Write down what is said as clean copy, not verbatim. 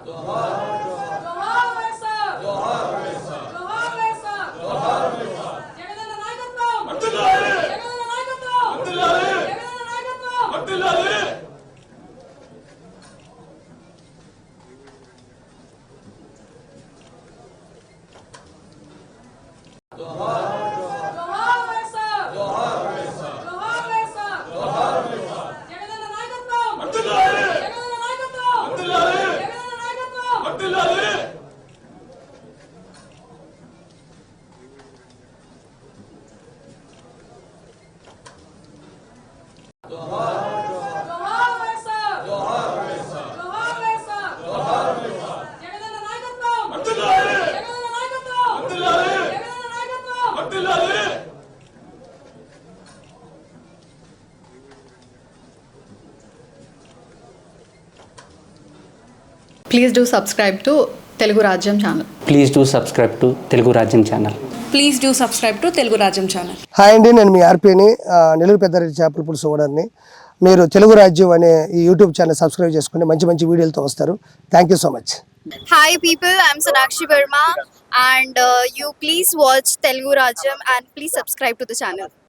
జోహార్ వైఎస్ఆర్ జోహార్ వైఎస్ఆర్ జోహార్ వైఎస్ఆర్ జోహార్ వైఎస్ఆర్ జగనన్న నాయకత్వం వర్ధిల్లాలి జగనన్న నాయకత్వం వర్ధిల్లాలి జగనన్న నాయకత్వం వర్ధిల్లాలి జోహార్ వైఎస్ఆర్ జోహార్ వైఎస్ఆర్ జోహార్ వైఎస్ఆర్ జోహార్ వైఎస్ఆర్ జగనన్న నాయకత్వం వర్ధిల్లాలి జగనన్న నాయకత్వం వర్ధిల్లాలి జగనన్న నాయకత్వం వర్ధిల్లాలి జోహార్ వైఎస్ఆర్ జోహార్ వైఎస్ఆర్ జోహార్ వైఎస్ఆర్ జోహార్ వైఎస్ఆర్ జగనన్న నాయకత్వం వర్ధిల్లాలి జగనన్న నాయకత్వం వర్ధిల్లాలి జగనన్న నాయకత్వం వర్ధిల్లాలి Please do subscribe to Telugu Rajyam channel. Please do subscribe to Telugu Rajyam channel. Please do subscribe to Telugu Rajyam channel. Hi అండి, నేను మీ ఆర్పీని నెల్లూరు పెద్దారెడ్డి చేపల పులుసు ఓనర్ని. మీరు తెలుగు రాజ్యం అనే ఈ యూట్యూబ్ ఛానల్ సబ్స్క్రైబ్ చేసుకుని మంచి మంచి వీడియోలతో వస్తారు. Thank you so much. Hi people, I'm Sonakshi Verma and you please watch Telugu Rajyam and please subscribe to the channel.